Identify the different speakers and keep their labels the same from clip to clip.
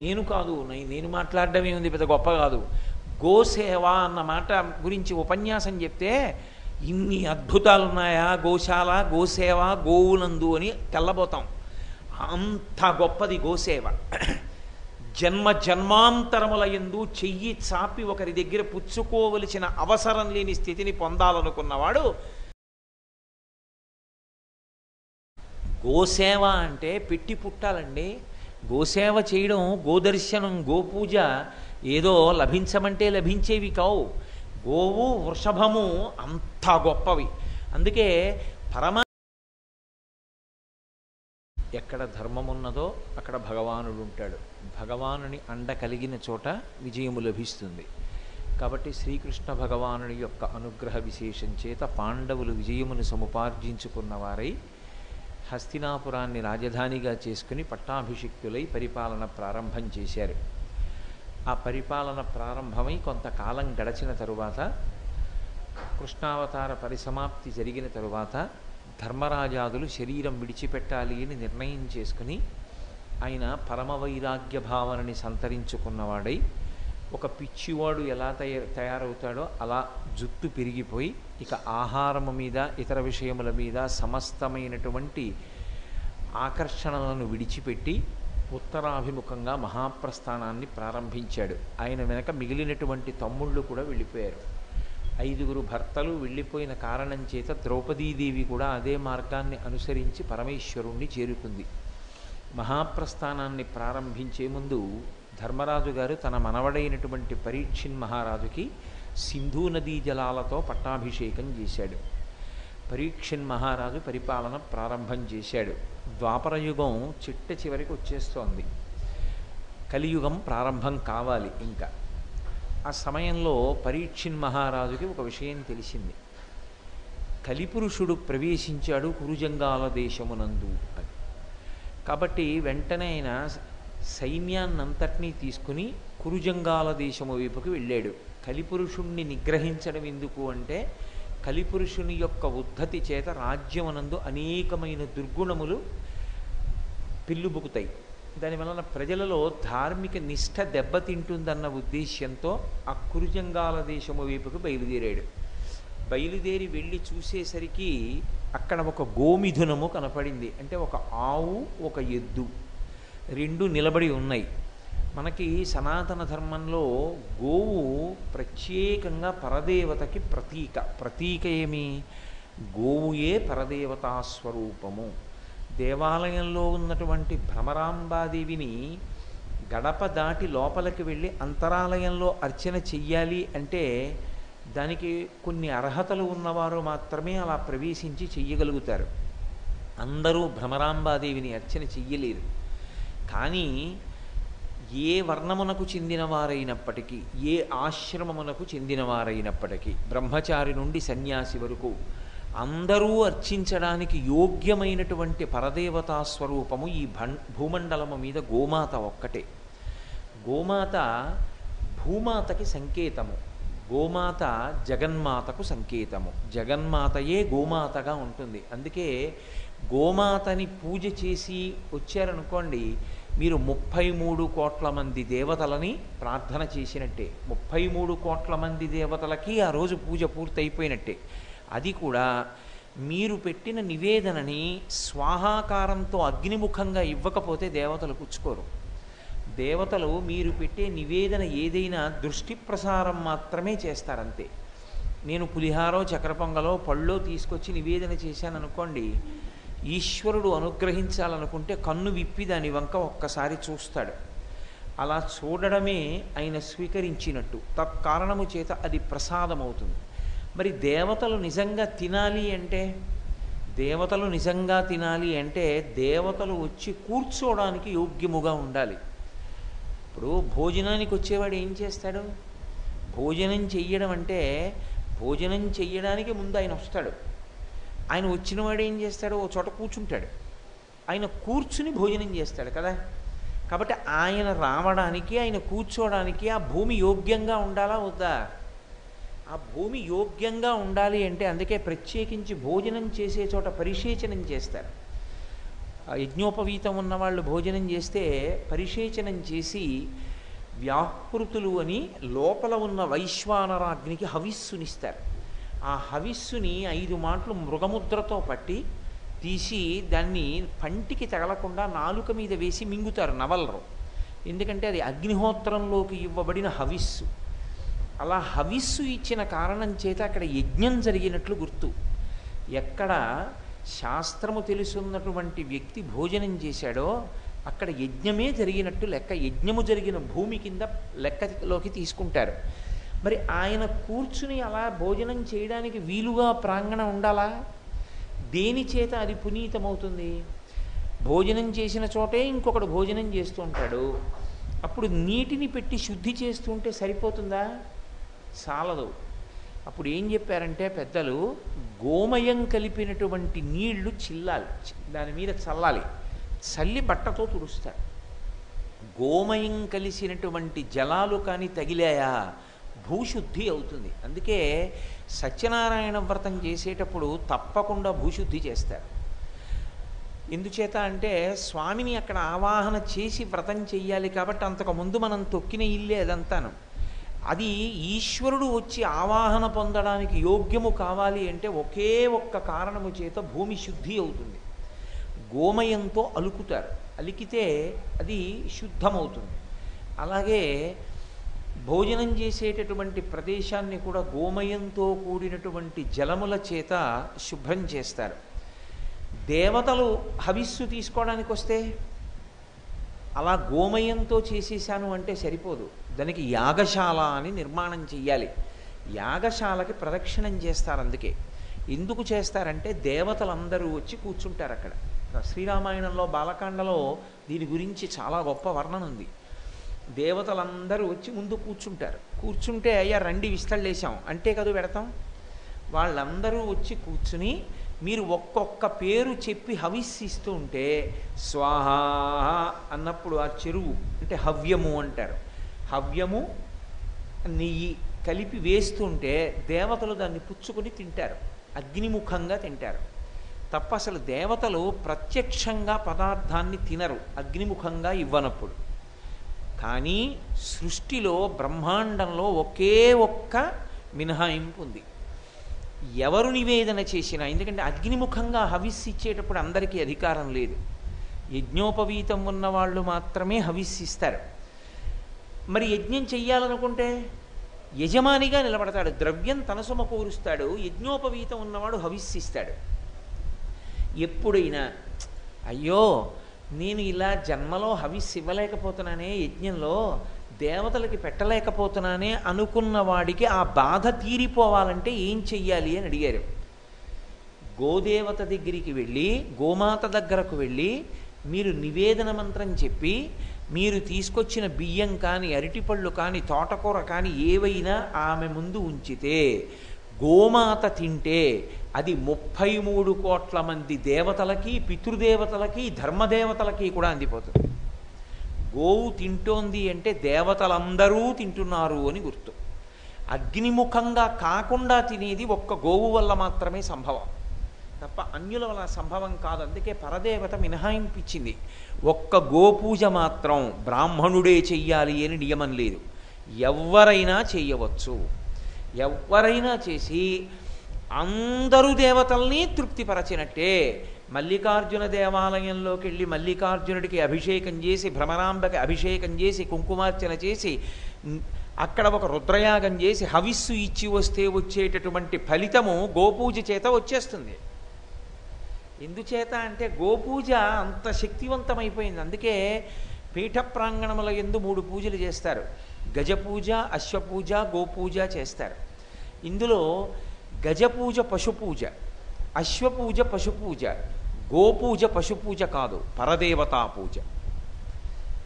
Speaker 1: నేను కాదు, నేను మాట్లాడడం ఏముంది, పెద్ద గొప్ప కాదు. గోసేవ అన్న మాట గురించి ఉపన్యాసం చెప్తే ఇన్ని అద్భుతాలు ఉన్నాయా, గోశాల, గోసేవ, గోవునందు అని తెల్లబోతాం. అంత గొప్పది గోసేవ. జన్మ జన్మాంతరముల యందు చెయ్యి చాపి ఒకరి దగ్గర పుచ్చుకోవలసిన అవసరం లేని స్థితిని పొందాలనుకున్నవాడు. గోసేవ అంటే పెట్టి పుట్టాలండి. గోసేవ చేయడం, గోదర్శనం, గోపూజ ఏదో లభించమంటే లభించేవి కావు. గోవు, వృషభము అంత గొప్పవి. అందుకే ఎక్కడ ధర్మం ఉన్నదో అక్కడ భగవానుడు ఉంటాడు. భగవానుని అండ కలిగిన చోట విజయము లభిస్తుంది. కాబట్టి శ్రీకృష్ణ భగవానుని యొక్క అనుగ్రహ విశేషం చేత పాండవులు విజయమును సముపార్జించుకున్న వారై హస్తినాపురాన్ని రాజధానిగా చేసుకుని పట్టాభిషిక్తులై పరిపాలన ప్రారంభం చేశారు. ఆ పరిపాలన ప్రారంభమై కొంతకాలం గడచిన తరువాత, కృష్ణావతార పరిసమాప్తి జరిగిన తరువాత ధర్మరాజాదులు శరీరం విడిచిపెట్టాలి అని నిర్ణయం చేసుకుని ఆయన పరమవైరాగ్య భావనని సంతరించుకున్నవాడై, ఒక పిచ్చివాడు ఎలా తయారవుతాడో అలా జుట్టు పెరిగిపోయి ఇక ఆహారము మీద, ఇతర విషయముల మీద సమస్తమైనటువంటి ఆకర్షణలను విడిచిపెట్టి ఉత్తరాభిముఖంగా మహాప్రస్థానాన్ని ప్రారంభించాడు. ఆయన వెనక మిగిలినటువంటి తమ్ముళ్ళు కూడా వెళ్ళిపోయారు. 5 భర్తలు వెళ్ళిపోయిన కారణం చేత ద్రౌపదీదేవి కూడా అదే మార్గాన్ని అనుసరించి పరమేశ్వరుణ్ణి చేరుకుంది. మహాప్రస్థానాన్ని ప్రారంభించే ముందు ధర్మరాజు గారు తన మనవడైనటువంటి పరీక్షిన్ మహారాజుకి సింధూ నదీ జలాలతో పట్టాభిషేకం చేశాడు. పరీక్షిన్ మహారాజు పరిపాలన ప్రారంభం చేశాడు. ద్వాపరయుగం చిట్ట చివరికి వచ్చేస్తోంది. కలియుగం ప్రారంభం కావాలి. ఇంకా ఆ సమయంలో పరీక్షిన్ మహారాజుకి ఒక విషయం తెలిసింది. కలిపురుషుడు ప్రవేశించాడు కురుజంగాల దేశమునందు అని. కాబట్టి వెంటనే ఆయన సైన్యాన్నంతటినీ తీసుకుని కురుజంగాల దేశము వైపుకి వెళ్ళాడు. కలిపురుషుణ్ణి నిగ్రహించడం ఎందుకు అంటే, కలిపురుషుని యొక్క ఉద్ధతి చేత రాజ్యమునందు అనేకమైన దుర్గుణములు పిల్లుబుకుతాయి. దానివలన ప్రజలలో ధార్మిక నిష్ఠ దెబ్బతింటుందన్న ఉద్దేశ్యంతో ఆ కురుజంగాల దేశము వైపుకు బయలుదేరాడు. బయలుదేరి వెళ్ళి చూసేసరికి అక్కడ ఒక గోమిథునము కనపడింది. అంటే ఒక ఆవు, ఒక ఎద్దు రెండు నిలబడి ఉన్నాయి. మనకి సనాతన ధర్మంలో గోవు ప్రత్యేకంగా పరదేవతకి ప్రతీక ఏమి? గోవుయే పరదేవతా స్వరూపము. దేవాలయంలో ఉన్నటువంటి భ్రమరాంబాదేవిని గడప దాటి లోపలికి వెళ్ళి అంతరాలయంలో అర్చన చెయ్యాలి అంటే దానికి కొన్ని అర్హతలు ఉన్నవారు మాత్రమే అలా ప్రవేశించి చెయ్యగలుగుతారు. అందరూ భ్రమరాంబాదేవిని అర్చన చెయ్యలేరు. కానీ ఏ వర్ణమునకు చెందినవారైనప్పటికీ, ఏ ఆశ్రమమునకు చెందినవారైనప్పటికీ, బ్రహ్మచారి నుండి సన్యాసి వరకు అందరూ అర్చించడానికి యోగ్యమైనటువంటి పరదేవతా స్వరూపము ఈ భూమండలము మీద గోమాత ఒక్కటే. గోమాత భూమాతకి సంకేతము. గోమాత జగన్మాతకు సంకేతము. జగన్మాతయే గోమాతగా ఉంటుంది. అందుకే గోమాతని పూజ చేసి వచ్చారనుకోండి, మీరు 33 కోట్ల మంది దేవతలని ప్రార్థన చేసినట్టే. 33 కోట్ల మంది దేవతలకి ఆ రోజు పూజ పూర్తయిపోయినట్టే. అది కూడా మీరు పెట్టిన నివేదనని స్వాహాకారంతో అగ్నిముఖంగా ఇవ్వకపోతే దేవతలు పుచ్చుకోరు. దేవతలు మీరు పెట్టే నివేదన ఏదైనా దృష్టి ప్రసారం మాత్రమే చేస్తారంతే. నేను పులిహారో, చక్కెర పొంగలో, పళ్ళో తీసుకొచ్చి నివేదన చేశాను అనుకోండి, ఈశ్వరుడు అనుగ్రహించాలనుకుంటే కన్ను విప్పి దాని వంక ఒక్కసారి చూస్తాడు. అలా చూడడమే ఆయన స్వీకరించినట్టు. తత్కారణము చేత అది ప్రసాదమవుతుంది. మరి దేవతలు నిజంగా తినాలి అంటే, దేవతలు వచ్చి కూర్చోవడానికి యోగ్యముగా ఉండాలి. ఇప్పుడు భోజనానికి వచ్చేవాడు ఏం చేస్తాడు? భోజనం చెయ్యడం అంటే, భోజనం చెయ్యడానికి ముందు ఆయన వస్తాడు. ఆయన వచ్చినవాడు ఏం చేస్తాడు? ఓ చోట కూర్చుంటాడు. ఆయన కూర్చుని భోజనం చేస్తాడు కదా. కాబట్టి ఆయన రావడానికి, ఆయన కూర్చోవడానికి ఆ భూమి యోగ్యంగా ఉండాలా వద్దా? ఆ భూమి యోగ్యంగా ఉండాలి అంటే అందుకే ప్రత్యేకించి భోజనం చేసే చోట పరిశేచనం చేస్తారు. యజ్ఞోపవీతం ఉన్నవాళ్ళు భోజనం చేస్తే పరిశేచనం చేసి వ్యాహృతులు అని లోపల ఉన్న వైశ్వానరాగ్నికి హవిస్సునిస్తారు. ఆ హవిస్సుని 5 మాటలు మృగముద్రతో పట్టి తీసి దాన్ని పంటికి తగలకుండా నాలుక మీద వేసి మింగుతారు నవలరు. ఎందుకంటే అది అగ్నిహోత్రంలోకి ఇవ్వబడిన హవిస్సు. అలా హవిస్సు ఇచ్చిన కారణం చేత అక్కడ యజ్ఞం జరిగినట్లు గుర్తు. ఎక్కడ శాస్త్రము తెలుసున్నటువంటి వ్యక్తి భోజనం చేశాడో అక్కడ యజ్ఞమే జరిగినట్టు లెక్క. యజ్ఞము జరిగిన భూమి కింద లెక్కలోకి తీసుకుంటారు. మరి ఆయన కూర్చుని అలా భోజనం చేయడానికి వీలుగా ప్రాంగణం ఉండాలా? దేని చేత అది పునీతమవుతుంది? భోజనం చేసిన చోటే ఇంకొకడు భోజనం చేస్తూ ఉంటాడు. అప్పుడు నీటిని పెట్టి శుద్ధి చేస్తూ ఉంటే సరిపోతుందా? చాలదు. అప్పుడు ఏం చెప్పారంటే పెద్దలు, గోమయం కలిపినటువంటి నీళ్లు చిల్లాలి, దాని మీద చల్లాలి, చల్లి బట్టతో తుడుస్తారు. గోమయం కలిసినటువంటి జలాలు కానీ తగిలాయా భూశుద్ధి అవుతుంది. అందుకే సత్యనారాయణ వ్రతం చేసేటప్పుడు తప్పకుండా భూశుద్ధి చేస్తారు. ఎందుచేత అంటే స్వామిని అక్కడ ఆవాహన చేసి వ్రతం చెయ్యాలి కాబట్టి అంతకుముందు మనం తొక్కిన ఇల్లే అదంతాను. అది ఈశ్వరుడు వచ్చి ఆవాహన పొందడానికి యోగ్యము కావాలి అంటే ఒకే ఒక్క కారణము చేత భూమి శుద్ధి అవుతుంది. గోమయంతో అలుకుతారు, అలికితే అది శుద్ధమవుతుంది. అలాగే భోజనం చేసేటటువంటి ప్రదేశాన్ని కూడా గోమయంతో కూడినటువంటి జలముల చేత శుభ్రం చేస్తారు. దేవతలు హవిస్సు తీసుకోవడానికి వస్తే అలా గోమయంతో చేసేసాను అంటే సరిపోదు, దానికి యాగశాల అని నిర్మాణం చెయ్యాలి. యాగశాలకి ప్రదక్షిణం చేస్తారు. అందుకే ఎందుకు చేస్తారంటే దేవతలందరూ వచ్చి కూర్చుంటారు అక్కడ. శ్రీరామాయణంలో బాలకాండలో దీని గురించి చాలా గొప్ప వర్ణన ఉంది. దేవతలందరూ వచ్చి ముందు కూర్చుంటారు. కూర్చుంటే అయ్యా రండి విస్తళ్ళేసాం అంటే కదా పెడతాం. వాళ్ళందరూ వచ్చి కూర్చుని మీరు ఒక్కొక్క పేరు చెప్పి హవిస్సిస్తూ ఉంటే స్వాహ అన్నప్పుడు ఆ చెరువు అంటే హవ్యము అంటారు. హవ్యము నెయ్యి కలిపి వేస్తుంటే దేవతలు దాన్ని పుచ్చుకొని తింటారు, అగ్నిముఖంగా తింటారు. తప్ప అసలు దేవతలు ప్రత్యక్షంగా పదార్థాన్ని తినరు అగ్నిముఖంగా ఇవ్వనప్పుడు. కానీ సృష్టిలో బ్రహ్మాండంలో ఒకే ఒక్క మినహాయింపు ఉంది. ఎవరు నివేదన చేసినా, ఎందుకంటే అగ్నిముఖంగా హవిస్సు ఇచ్చేటప్పుడు అందరికీ అధికారం లేదు, యజ్ఞోపవీతం ఉన్నవాళ్ళు మాత్రమే హవిస్సిస్తారు. మరి యజ్ఞం చెయ్యాలనుకుంటే యజమానిగా నిలబడతాడు, ద్రవ్యం తన సమకూరుస్తాడు, యజ్ఞోపవీతం ఉన్నవాడు హవిస్సిస్తాడు. ఎప్పుడైనా అయ్యో నేను ఇలా జన్మలో హవిస్సు ఇవ్వలేకపోతున్నానే, యజ్ఞంలో దేవతలకి పెట్టలేకపోతున్నానే అనుకున్న వాడికి ఆ బాధ తీరిపోవాలంటే ఏం చెయ్యాలి అని అడిగారు. గోదేవత దగ్గరికి వెళ్ళి, గోమాత దగ్గరకు వెళ్ళి మీరు నివేదన మంత్రం చెప్పి మీరు తీసుకొచ్చిన బియ్యం కానీ అరటిపళ్ళు కానీ తోటకూర కానీ ఏవైనా ఆమె ముందు ఉంచితే గోమాత తింటే అది 33 కోట్ల మంది దేవతలకి, పితృదేవతలకి, ధర్మదేవతలకి కూడా అందిపోతుంది. గోవు తింటోంది అంటే దేవతలందరూ తింటున్నారు అని గుర్తు. అగ్నిముఖంగా కాకుండా తినేది ఒక్క గోవు వల్ల మాత్రమే సంభవం, తప్ప అన్యుల వల్ల సంభవం కాదు. అందుకే పరదేవత మినహాయింపించింది. ఒక్క గోపూజ మాత్రం బ్రాహ్మణుడే చెయ్యాలి అని నియమం లేదు, ఎవరైనా చెయ్యవచ్చు. ఎవరైనా చేసి అందరూ దేవతల్ని తృప్తిపరచినట్టే. మల్లికార్జున దేవాలయంలోకి వెళ్ళి మల్లికార్జునుడికి అభిషేకం చేసి, భ్రమరాంబకి అభిషేకం చేసి, కుంకుమార్చన చేసి, అక్కడ ఒక రుద్రయాగం చేసి హవిస్సు ఇచ్చి వస్తే వచ్చేటటువంటి ఫలితము గోపూజ చేత వచ్చేస్తుంది. ఎందుచేత అంటే గోపూజ అంత శక్తివంతమైపోయింది. అందుకే పీఠ ప్రాంగణముల యందు 3 పూజలు చేస్తారు. గజపూజ, అశ్వపూజ, గోపూజ చేస్తారు. ఇందులో గజపూజ పశుపూజ, అశ్వపూజ పశుపూజ, గోపూజ పశుపూజ కాదు, పరదేవతా పూజ.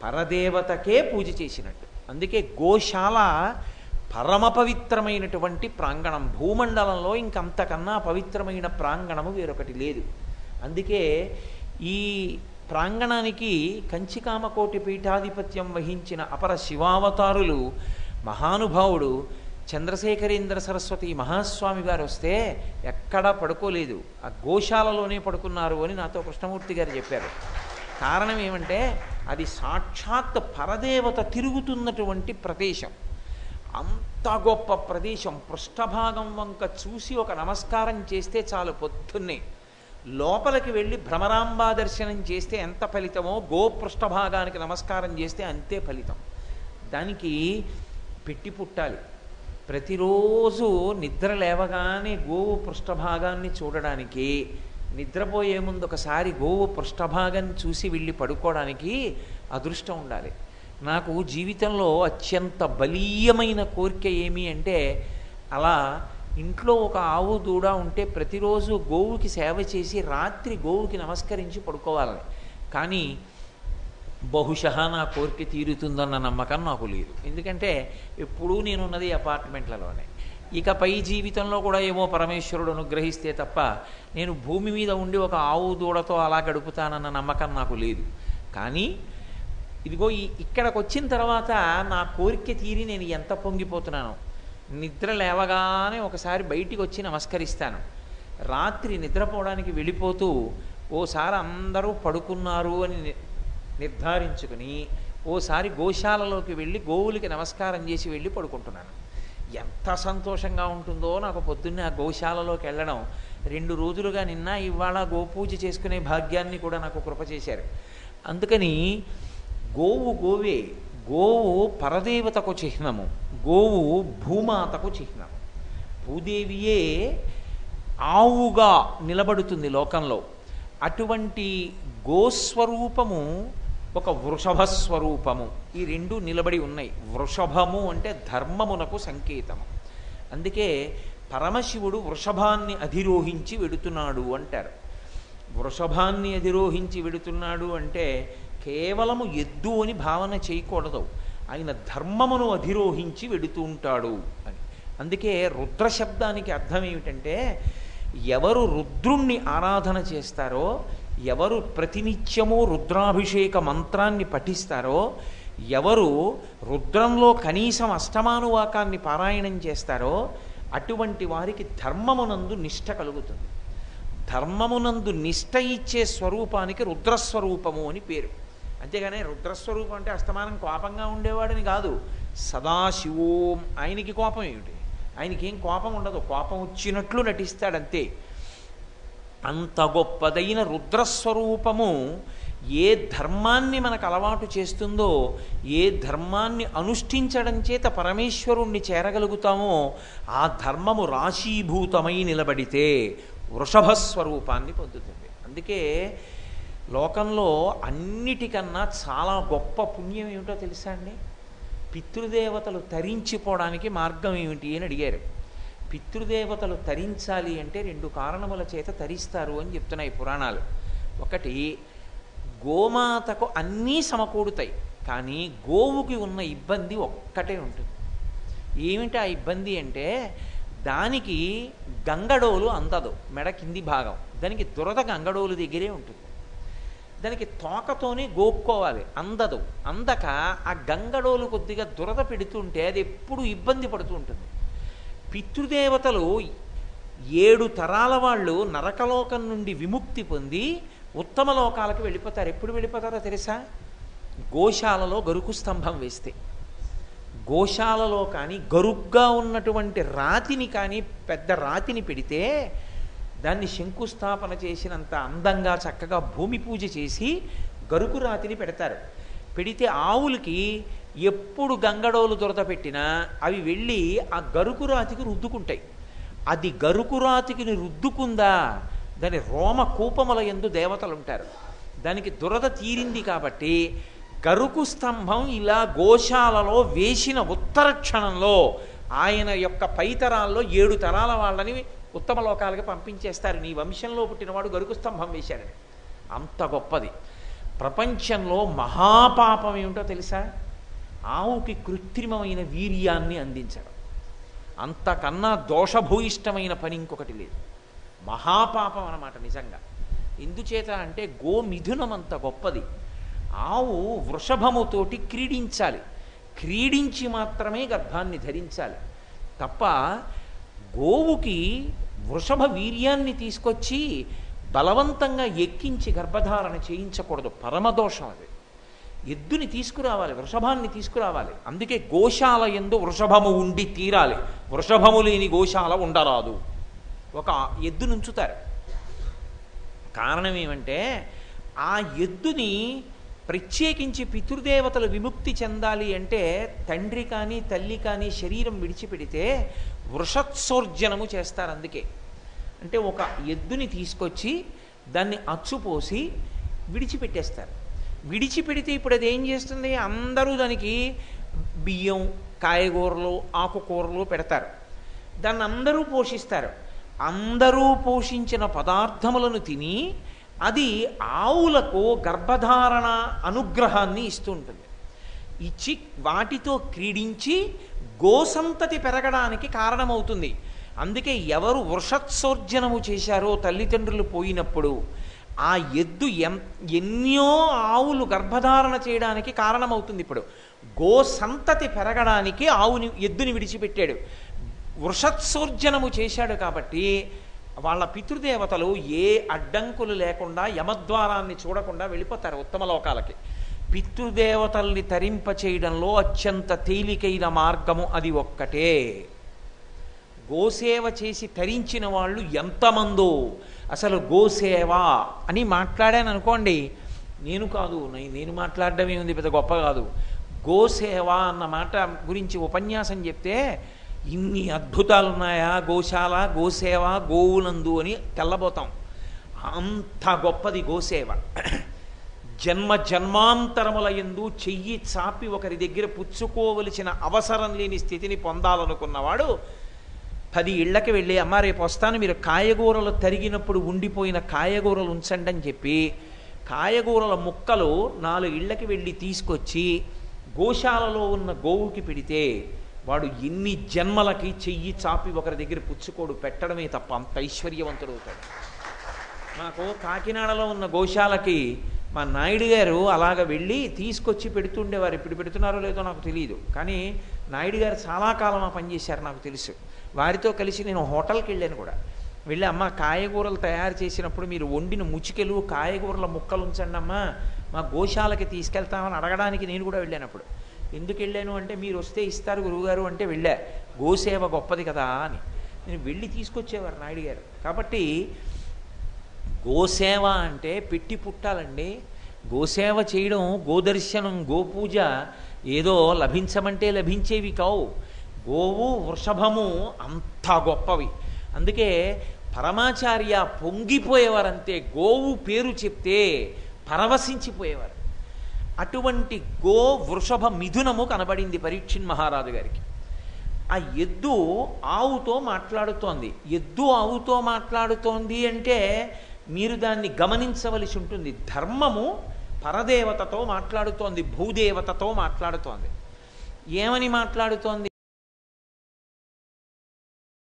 Speaker 1: పరదేవతకే పూజ చేసినట్టు. అందుకే గోశాల పరమ పవిత్రమైనటువంటి ప్రాంగణం. భూమండలంలో ఇంకంతకన్నా పవిత్రమైన ప్రాంగణము వేరొకటి లేదు. అందుకే ఈ ప్రాంగణానికి కంచికామకోటి పీఠాధిపత్యం వహించిన అపర శివావతారులు మహానుభావుడు చంద్రశేఖరేంద్ర సరస్వతి మహాస్వామి గారు వస్తే ఎక్కడా పడుకోలేదు, ఆ గోశాలలోనే పడుకున్నారు అని నాతో కృష్ణమూర్తి గారు చెప్పారు. కారణం ఏమంటే అది సాక్షాత్ పరదేవత తిరుగుతున్నటువంటి ప్రదేశం. అంత గొప్ప ప్రదేశం. పృష్ఠభాగం వంక చూసి ఒక నమస్కారం చేస్తే చాలు, పొద్దున్నే లోపలికి వెళ్ళి భ్రమరాంబా దర్శనం చేస్తే ఎంత ఫలితమో గోపృష్ఠభాగానికి నమస్కారం చేస్తే అంతే ఫలితం. దానికి పెట్టి పుట్టాలి. ప్రతిరోజు నిద్ర లేవగానే గోవు పృష్ఠభాగాన్ని చూడడానికి, నిద్రపోయే ముందు ఒకసారి గోవు పృష్ఠభాగాన్ని చూసి వెళ్ళి పడుకోవడానికి అదృష్టం ఉండాలి. నాకు జీవితంలో అత్యంత బలీయమైన కోరిక ఏమి అంటే, అలా ఇంట్లో ఒక ఆవు దూడ ఉంటే ప్రతిరోజు గోవుకి సేవ చేసి రాత్రి గోవుకి నమస్కరించి పడుకోవాలని. కానీ బహుశా నా కోరిక తీరుతుందన్న నమ్మకం నాకు లేదు. ఎందుకంటే ఎప్పుడూ నేనున్నది అపార్ట్మెంట్లలోనే. ఇకపై జీవితంలో కూడా ఏమో పరమేశ్వరుడు అనుగ్రహిస్తే తప్ప నేను భూమి మీద ఉండి ఒక ఆవు దూడతో అలా గడుపుతానన్న నమ్మకం నాకు లేదు. కానీ ఇదిగో ఇక్కడికి వచ్చిన తర్వాత నా కోరిక తీరి నేను ఎంత పొంగిపోతున్నాను. నిద్ర లేవగానే ఒకసారి బయటికి వచ్చి నమస్కరిస్తాను. రాత్రి నిద్రపోవడానికి వెళ్ళిపోతూ ఓసారి అందరూ పడుకున్నారు అని నిర్ధారించుకుని ఓసారి గోశాలలోకి వెళ్ళి గోవులకి నమస్కారం చేసి వెళ్ళి పడుకుంటున్నాను. ఎంత సంతోషంగా ఉంటుందో నాకు. పొద్దున్నే ఆ గోశాలలోకి వెళ్ళడం 2 రోజులుగా నిన్న ఇవాళ గోపూజ చేసుకునే భాగ్యాన్ని కూడా నాకు కృప చేశారు. అందుకని గోవు గోవే. గోవు పరదేవతకు చిహ్నము, గోవు భూమాతకు చిహ్నము. భూదేవియే ఆవుగా నిలబడుతుంది లోకంలో. అటువంటి గోస్వరూపము ఒక వృషభ స్వరూపము. ఈ రెండు నిలబడి ఉన్నాయి. వృషభము అంటే ధర్మమునకు సంకేతము. అందుకే పరమశివుడు వృషభాన్ని అధిరోహించి వెడుతున్నాడు అంటారు. వృషభాన్ని అధిరోహించి వెడుతున్నాడు అంటే కేవలము ఎద్దు అని భావన చేయకూడదు. ఆయన ధర్మమును అధిరోహించి వెడుతూ ఉంటాడు అని. అందుకే రుద్ర శబ్దానికి అర్థం ఏమిటంటే, ఎవరు రుద్రుణ్ణి ఆరాధన చేస్తారో, ఎవరు ప్రతినిత్యము రుద్రాభిషేక మంత్రాన్ని పఠిస్తారో, ఎవరు రుద్రంలో కనీసం అష్టమానువాకాన్ని పారాయణం చేస్తారో అటువంటి వారికి ధర్మమునందు నిష్ఠ కలుగుతుంది. ధర్మమునందు నిష్ఠ ఇచ్చే స్వరూపానికి రుద్రస్వరూపము అని పేరు. అంతేగాని రుద్రస్వరూపం అంటే అస్తమానం కోపంగా ఉండేవాడని కాదు. సదాశివోం. ఆయనకి కోపం ఏమిటి? ఆయనకేం కోపం ఉండదు. కోపం వచ్చినట్లు నటిస్తాడంతే. అంత గొప్పదైన రుద్రస్వరూపము ఏ ధర్మాన్ని మనకు అలవాటు చేస్తుందో, ఏ ధర్మాన్ని అనుష్ఠించడం చేత పరమేశ్వరుణ్ణి చేరగలుగుతామో ఆ ధర్మము రాశీభూతమై నిలబడితే వృషభస్వరూపాన్ని పొందుతుంది. అందుకే లోకంలో అన్నిటికన్నా చాలా గొప్ప పుణ్యం ఏమిటో తెలుసా అండి? పితృదేవతలు తరించిపోవడానికి మార్గం ఏమిటి అని అడిగారు. పితృదేవతలు తరించాలి అంటే 2 కారణముల చేత తరిస్తారు అని చెప్తున్నాయి పురాణాలు. ఒకటి, గోమాతకు అన్నీ సమకూడుతాయి, కానీ గోవుకి ఉన్న ఇబ్బంది ఒక్కటే ఉంటుంది. ఏమిటి ఆ ఇబ్బంది అంటే, దానికి గంగడోలు అందదు. మెడ కింది భాగం దానికి దురద గంగడోలు దగ్గరే ఉంటుంది. దానికి తోకతోనే గోక్కోవాలి, అందదు. అందక ఆ గంగడోలు కొద్దిగా దురద పెడుతుంటే అది ఎప్పుడు ఇబ్బంది పడుతూ ఉంటుంది. పితృదేవతలు 7 తరాల వాళ్ళు నరకలోకం నుండి విముక్తి పొంది ఉత్తమ లోకాలకు వెళ్ళిపోతారు. ఎప్పుడు వెళ్ళిపోతారో తెలుసా? గోశాలలో గరుకు స్తంభం వేస్తే. గోశాలలో కానీ గరుగ్గా ఉన్నటువంటి రాతిని కానీ పెద్ద రాతిని పెడితే దాన్ని శంకుస్థాపన చేసినంత అందంగా చక్కగా భూమి పూజ చేసి గరుకు రాతిని పెడతారు. పెడితే ఆవులకి ఎప్పుడు గంగడోలు దురద పెట్టినా అవి వెళ్ళి ఆ గరుకు రాతికి రుద్దుకుంటాయి. అది గరుకు రాతికి రుద్దుకుందా, దాని రోమ కూపముల యందు దేవతలు ఉంటారు. దానికి దురద తీరింది కాబట్టి గరుకు స్తంభం ఇలా గోశాలలో వేసిన ఉత్తర క్షణంలో ఆయన యొక్క పైతరాల్లో 7 తరాల వాళ్ళని ఉత్తమ లోకాలకి పంపించేస్తారు. నీ వంశంలో పుట్టినవాడు గరుకు స్తంభం వేశాడని. అంత గొప్పది. ప్రపంచంలో మహాపాపం ఏమిటో తెలుసా? ఆవుకి కృత్రిమమైన వీర్యాన్ని అందించడం. అంతకన్నా దోషభూయిష్టమైన పని ఇంకొకటి లేదు. మహాపాపం అన్నమాట నిజంగా. ఎందుచేత అంటే గోమిథునం అంత గొప్పది. ఆవు వృషభముతోటి క్రీడించాలి. క్రీడించి మాత్రమే గర్భాన్ని ధరించాలి. తప్ప గోవుకి వృషభ వీర్యాన్ని తీసుకొచ్చి బలవంతంగా ఎక్కించి గర్భధారణ చేయించకూడదు, పరమదోషం అది. ఎద్దుని తీసుకురావాలి, వృషభాన్ని తీసుకురావాలి. అందుకే గోశాల యందు వృషభము ఉండి తీరాలి, వృషభము లేని గోశాల ఉండరాదు. ఒక ఎద్దును ఉంచుతారు. కారణం ఏమంటే ఆ ఎద్దుని ప్రత్యేకించి పితృదేవతలు విముక్తి చెందాలి అంటే తండ్రి కానీ తల్లి కానీ శరీరం విడిచిపెడితే వృషత్సోర్జనము చేస్తారు. అందుకే అంటే ఒక ఎద్దుని తీసుకొచ్చి దాన్ని అచ్చుపోసి విడిచిపెట్టేస్తారు. విడిచిపెడితే ఇప్పుడు అది ఏం చేస్తుంది, అందరూ దానికి బియ్యం, కాయగూరలు, ఆకుకూరలు పెడతారు. దాన్ని అందరూ పోషిస్తారు. అందరూ పోషించిన పదార్థములను తిని అది ఆవులకు గర్భధారణ అనుగ్రహాన్ని ఇస్తూ ఉంటుంది. ఇచ్చి వాటితో క్రీడించి గోసంతతి పెరగడానికి కారణమవుతుంది. అందుకే ఎవరు వృషత్సోర్జనము చేశారో తల్లిదండ్రులు పోయినప్పుడు ఆ ఎద్దు ఎన్నో ఆవులు గర్భధారణ చేయడానికి కారణమవుతుంది. ఇప్పుడు గోసంతతి పెరగడానికి ఎద్దుని విడిచిపెట్టాడు, వృషత్సోర్జనము చేశాడు. కాబట్టి వాళ్ళ పితృదేవతలు ఏ అడ్డంకులు లేకుండా యమద్వారాన్ని చూడకుండా వెళ్ళిపోతారు ఉత్తమ లోకాలకి. పితృదేవతల్ని తరింప చేయడంలో అత్యంత తేలికైన మార్గము అది ఒక్కటే. గోసేవ చేసి తరించిన వాళ్ళు ఎంతమందో. అసలు గోసేవ అని మాట్లాడాను అనుకోండి, నేను మాట్లాడడమే ఉంది, పెద్ద గొప్ప కాదు. గోసేవ అన్న మాట గురించి ఉపన్యాసం చెప్తే ఇన్ని అద్భుతాలు ఉన్నాయా, గోశాల, గోసేవ, గోవులందు అని తెల్లబోతాం. అంత గొప్పది గోసేవ. జన్మ జన్మాంతరముల యందు చెయ్యి చాపి ఒకరి దగ్గర పుచ్చుకోవలసిన అవసరం లేని స్థితిని పొందాలనుకున్నవాడు 10 ఇళ్లకి వెళ్ళి, అమ్మ రేపు వస్తాను, మీరు కాయగూరలు తరిగినప్పుడు ఉండిపోయిన కాయగూరలు ఉంచండి అని చెప్పి కాయగూరల ముక్కలు 4 ఇళ్లకి వెళ్ళి తీసుకొచ్చి గోశాలలో ఉన్న గోవుకి పెడితే వాడు ఎన్ని జన్మలకి చెయ్యి చాపి ఒకరి దగ్గర పుచ్చుకోడు, పెట్టడమే తప్ప అంత ఐశ్వర్యవంతుడు అవుతాడు. మాకు కాకినాడలో ఉన్న గోశాలకి మా నాయుడు గారు అలాగ వెళ్ళి తీసుకొచ్చి పెడుతుండేవారు. ఇప్పుడు పెడుతున్నారో లేదో నాకు తెలియదు, కానీ నాయుడు గారు చాలా కాలం ఆ పనిచేశారు, నాకు తెలుసు. వారితో కలిసి నేను హోటల్కి వెళ్ళాను కూడా. వెళ్ళి, అమ్మ కాయగూరలు తయారు చేసినప్పుడు మీరు వండిన ముచికెలు, కాయగూరల ముక్కలు ఉంచండి అమ్మా, మా గోశాలకి తీసుకెళ్తామని అడగడానికి నేను కూడా వెళ్ళాను. అప్పుడు ఎందుకు వెళ్ళాను అంటే, మీరు వస్తే ఇస్తారు గురువుగారు అంటే వెళ్ళా, గోసేవ గొప్పది కదా అని. నేను వెళ్ళి తీసుకొచ్చేవారు నాయుడు గారు. కాబట్టి గోసేవ అంటే పెట్టి పుట్టాలండి. గోసేవ చేయడం, గోదర్శనం, గోపూజ ఏదో లభించమంటే లభించేవి కావు. గోవు, వృషభము అంత గొప్పవి. అందుకే పరమాచార్య పొంగిపోయేవారంతే, గోవు పేరు చెప్తే పరవశించిపోయేవారు. అటువంటి గో వృషభ మిథునము కనబడింది పరీక్షిత్ మహారాజు గారికి. ఆ ఎద్దు ఆవుతో మాట్లాడుతోంది. ఎద్దు ఆవుతో మాట్లాడుతోంది అంటే మీరు దాన్ని గమనించవలసి ఉంటుంది. ధర్మము పరదేవతతో మాట్లాడుతోంది, భూదేవతతో మాట్లాడుతోంది. ఏమని మాట్లాడుతోంది?